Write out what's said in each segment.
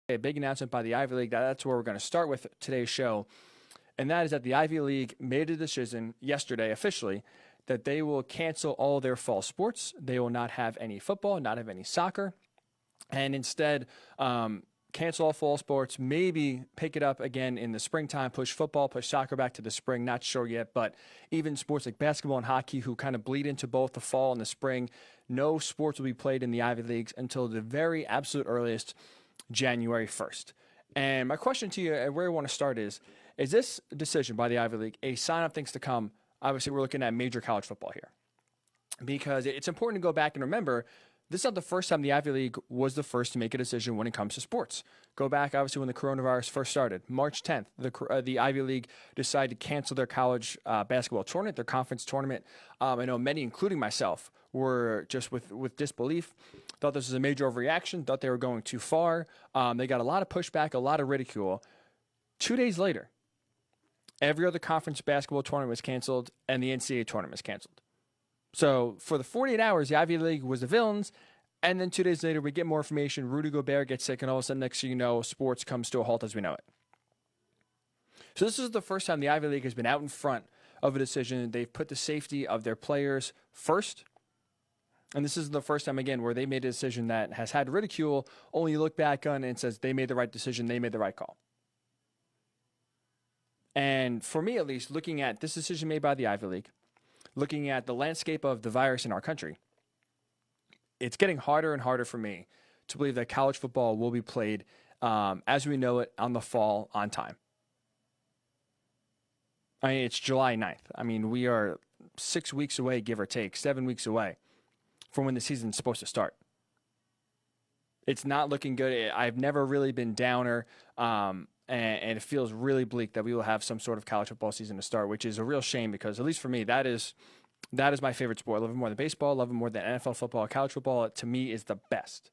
A big announcement by the Ivy League. That's where we're going to start with today's show. And that is that the Ivy League made a decision yesterday officially that they will cancel all their fall sports. They will not have any football, not have any soccer, and instead cancel all fall sports, maybe pick it up again in the springtime, push football, push soccer back to the spring, not sure yet, but even sports like basketball and hockey who kind of bleed into both the fall and the spring, no sports will be played in the Ivy Leagues until the very absolute earliest, January 1st. And my question to you, and where I want to start is this decision by the Ivy League a sign of things to come? Obviously, we're looking at major college football here because it's important to go back and remember this is not the first time the Ivy League was the first to make a decision when it comes to sports. Go back, obviously, when the coronavirus first started. March 10th, the Ivy League decided to cancel their college basketball tournament, their conference tournament. I know many, including myself, were just with disbelief, thought this was a major overreaction, thought they were going too far. They got a lot of pushback, a lot of ridicule. 2 days later, every other conference basketball tournament was canceled, and the NCAA tournament was canceled. So for the 48 hours, the Ivy League was the villains, and then 2 days later, we get more information. Rudy Gobert gets sick, and all of a sudden, next thing you know, sports comes to a halt as we know it. So this is the first time the Ivy League has been out in front of a decision. They've put the safety of their players first, and this is the first time, again, where they made a decision that has had ridicule, only you look back on and says they made the right decision, they made the right call. And for me, at least, looking at this decision made by the Ivy League, looking at the landscape of the virus in our country, it's getting harder and harder for me to believe that college football will be played as we know it on the fall on time. I mean, it's July 9th. I mean, we are 6 weeks away, give or take, 7 weeks away from when the season's supposed to start. It's not looking good. I've never really been downer. And it feels really bleak that we will have some sort of college football season to start, which is a real shame because, at least for me, that is my favorite sport. I love it more than baseball. I love it more than NFL football. College football, to me, is the best.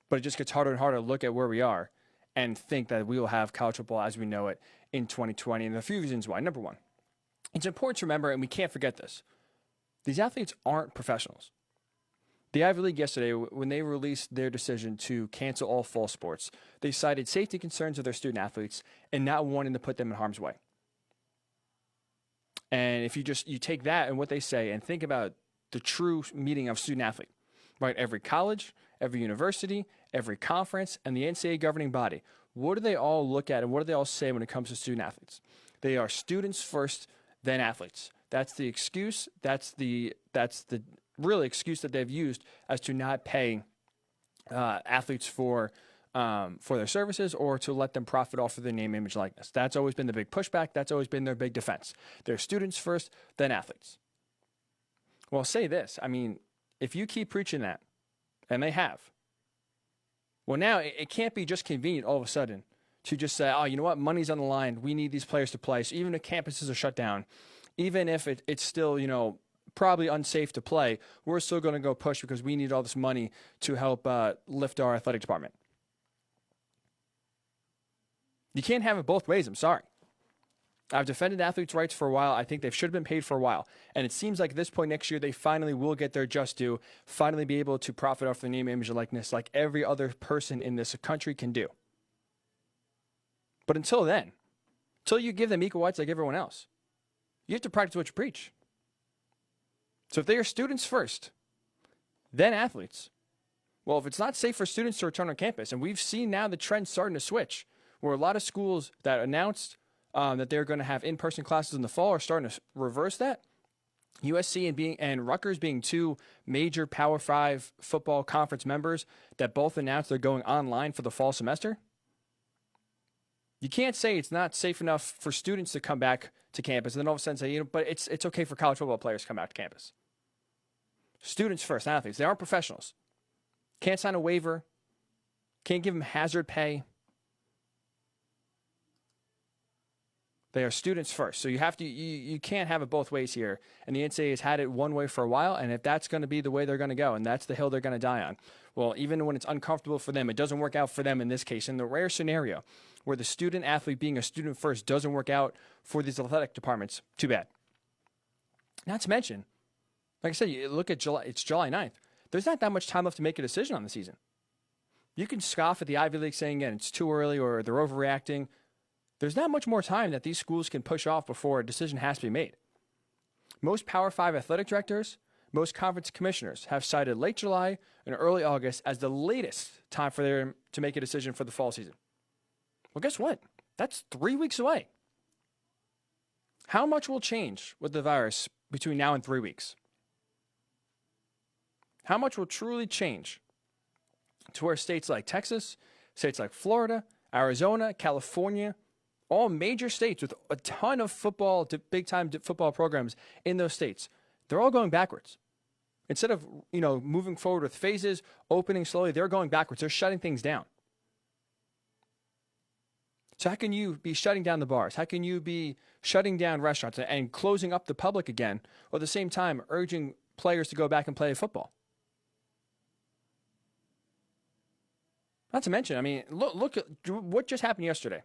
But it just gets harder and harder to look at where we are and think that we will have college football as we know it in 2020. And there are a few reasons why. Number one, it's important to remember, and we can't forget this, these athletes aren't professionals. The Ivy League yesterday, when they released their decision to cancel all fall sports, they cited safety concerns of their student athletes and not wanting to put them in harm's way. And if you take that and what they say and think about the true meaning of student athlete, right? Every college, every university, every conference, and the NCAA governing body, what do they all look at and what do they all say when it comes to student athletes? They are students first, then athletes. That's the excuse. That's the really excuse that they've used as to not pay athletes for their services or to let them profit off of their name, image, likeness. That's always been the big pushback. That's always been their big defense. They're students first, then athletes. Well, say this. I mean, if you keep preaching that, and they have, well, now it can't be just convenient all of a sudden to just say, oh, you know what, money's on the line. We need these players to play. So even if campuses are shut down, even if it's still, probably unsafe to play, we're still going to go push because we need all this money to help lift our athletic department. You can't have it both ways. I'm sorry. I've defended athletes' rights for a while. I think they should have been paid for a while. And it seems like at this point next year, they finally will get their just due, finally be able to profit off their name, image, and likeness like every other person in this country can do. But until then, until you give them equal rights like everyone else, you have to practice what you preach. So if they are students first, then athletes, well, if it's not safe for students to return on campus, and we've seen now the trend starting to switch, where a lot of schools that announced that they're going to have in-person classes in the fall are starting to reverse that. USC and Rutgers being two major Power 5 football conference members that both announced they're going online for the fall semester. You can't say it's not safe enough for students to come back to campus and then all of a sudden say, but it's okay for college football players to come back to campus. Students first, athletes. They aren't professionals. Can't sign a waiver. Can't give them hazard pay. They are students first. So you can't have it both ways here. And the NCAA has had it one way for a while, and if that's going to be the way they're going to go, and that's the hill they're going to die on, well, even when it's uncomfortable for them, it doesn't work out for them in this case. In the rare scenario where the student athlete being a student first doesn't work out for these athletic departments, too bad. Not to mention, like I said, you look at July, it's July 9th. There's not that much time left to make a decision on the season. You can scoff at the Ivy League saying, again, it's too early or they're overreacting. There's not much more time that these schools can push off before a decision has to be made. Most Power 5 athletic directors, most conference commissioners have cited late July and early August as the latest time for them to make a decision for the fall season. Well, guess what? That's 3 weeks away. How much will change with the virus between now and 3 weeks? How much will truly change to where states like Texas, states like Florida, Arizona, California, all major states with a ton of football, big-time football programs in those states, they're all going backwards. Instead of, moving forward with phases, opening slowly, they're going backwards. They're shutting things down. So how can you be shutting down the bars? How can you be shutting down restaurants and closing up the public again, while at the same time urging players to go back and play football? Not to mention, look at what just happened yesterday.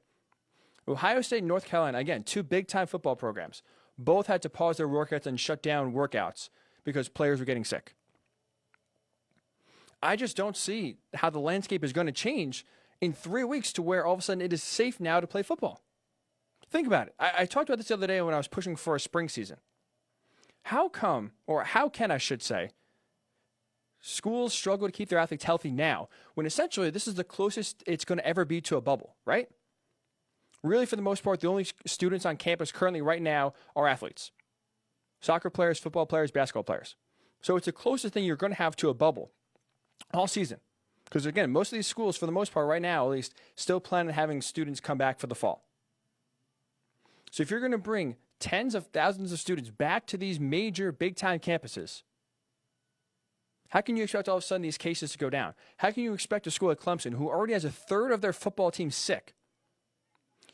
Ohio State and North Carolina, again, two big-time football programs, both had to pause their workouts and shut down workouts because players were getting sick. I just don't see how the landscape is going to change in 3 weeks to where all of a sudden it is safe now to play football. Think about it. I talked about this the other day when I was pushing for a spring season. How can I should say, schools struggle to keep their athletes healthy now when essentially this is the closest it's going to ever be to a bubble, right? Really, for the most part, the only students on campus currently right now are athletes. Soccer players, football players, basketball players. So it's the closest thing you're going to have to a bubble all season. Because again, most of these schools, for the most part right now at least, still plan on having students come back for the fall. So if you're going to bring tens of thousands of students back to these major big-time campuses, how can you expect all of a sudden these cases to go down? How can you expect a school like Clemson, who already has a third of their football team sick,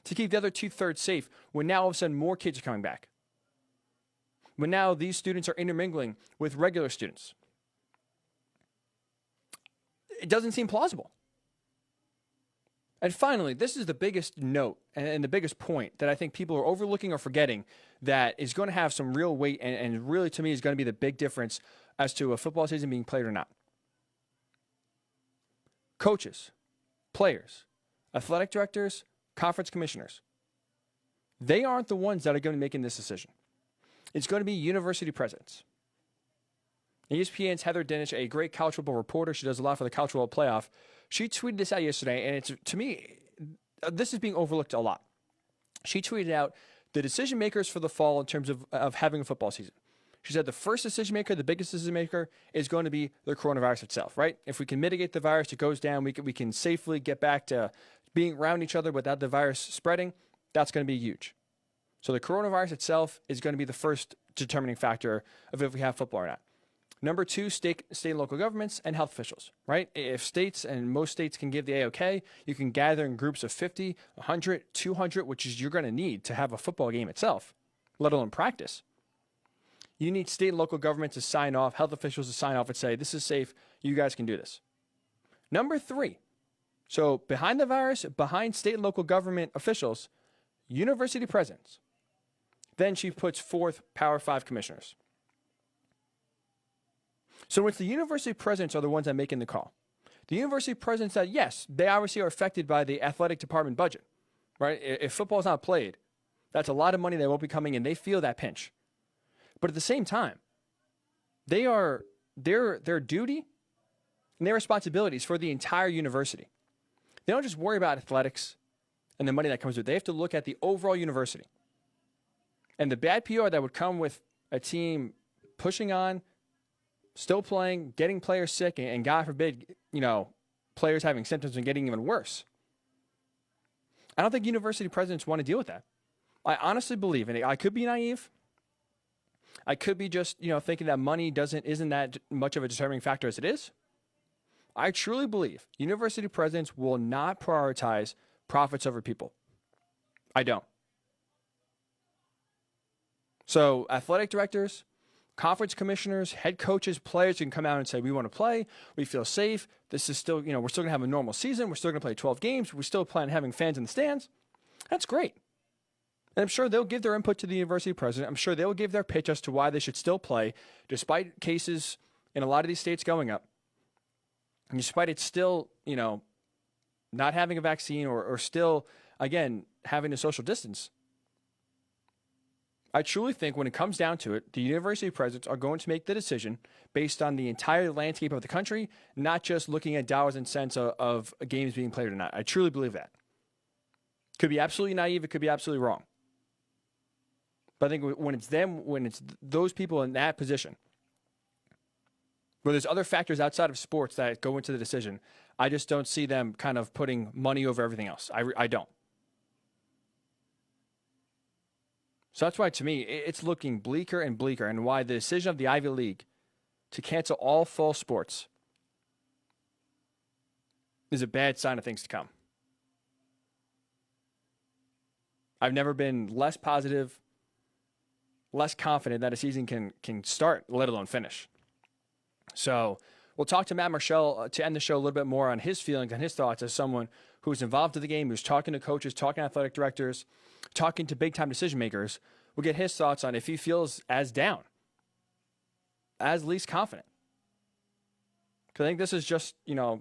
to keep the other 2/3 safe when now all of a sudden more kids are coming back? When now these students are intermingling with regular students? It doesn't seem plausible. And finally, this is the biggest note and the biggest point that I think people are overlooking or forgetting that is going to have some real weight and really, to me, is going to be the big difference as to a football season being played or not. Coaches, players, athletic directors, conference commissioners, they aren't the ones that are going to be making this decision. It's going to be university presidents. ESPN's Heather Dinich, a great college football reporter, she does a lot for the college football playoff. She tweeted this out yesterday, and it's, to me, this is being overlooked a lot. She tweeted out the decision makers for the fall in terms of having a football season. She said the first decision maker, the biggest decision maker, is going to be the coronavirus itself, right? If we can mitigate the virus, it goes down, we can safely get back to being around each other without the virus spreading, that's going to be huge. So the coronavirus itself is going to be the first determining factor of if we have football or not. Number two, state and local governments and health officials, right? If states and most states can give the A-OK, you can gather in groups of 50, 100, 200, which is you're going to need to have a football game itself, let alone practice. You need state and local governments to sign off, health officials to sign off and say, this is safe, you guys can do this. Number three, so behind the virus, behind state and local government officials, university presidents. Then she puts forth Power 5 commissioners. So it's the university presidents are the ones that are making the call. The university presidents said, yes, they obviously are affected by the athletic department budget, right? If football is not played, that's a lot of money that won't be coming in. They feel that pinch. But at the same time, their duty and their responsibilities for the entire university. They don't just worry about athletics and the money that comes with it. They have to look at the overall university. And the bad PR that would come with a team pushing on, still playing, getting players sick, and God forbid, players having symptoms and getting even worse. I don't think university presidents want to deal with that. I honestly believe, and I could be naive, I could be just, thinking that money isn't that much of a determining factor as it is. I truly believe university presidents will not prioritize profits over people. I don't. So athletic directors, conference commissioners, head coaches, players can come out and say, we want to play. We feel safe. This is still, we're still going to have a normal season. We're still going to play 12 games. We still plan on having fans in the stands. That's great. And I'm sure they'll give their input to the university president. I'm sure they'll give their pitch as to why they should still play, despite cases in a lot of these states going up. And despite it still, not having a vaccine or still, again, having a social distance. I truly think when it comes down to it, the university presidents are going to make the decision based on the entire landscape of the country, not just looking at dollars and cents of games being played or not. I truly believe that. Could be absolutely naive. It could be absolutely wrong. But I think when it's those people in that position, where there's other factors outside of sports that go into the decision, I just don't see them kind of putting money over everything else. I don't. So that's why, to me, it's looking bleaker and bleaker, and why the decision of the Ivy League to cancel all fall sports is a bad sign of things to come. I've never been less positive, less confident that a season can start, let alone finish. So we'll talk to Matt Marshall to end the show a little bit more on his feelings and his thoughts as someone who's involved in the game, who's talking to coaches, talking to athletic directors, talking to big-time decision makers. We'll get his thoughts on if he feels as down, as least confident. Because I think this is just, the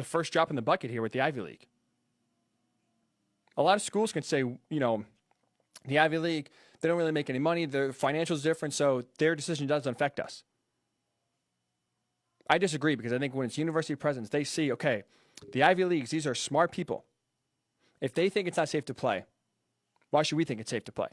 first drop in the bucket here with the Ivy League. A lot of schools can say, the Ivy League, they don't really make any money. Their financials different, so their decision doesn't affect us. I disagree, because I think when it's university presidents, they see, okay, the Ivy Leagues, these are smart people. If they think it's not safe to play, why should we think it's safe to play?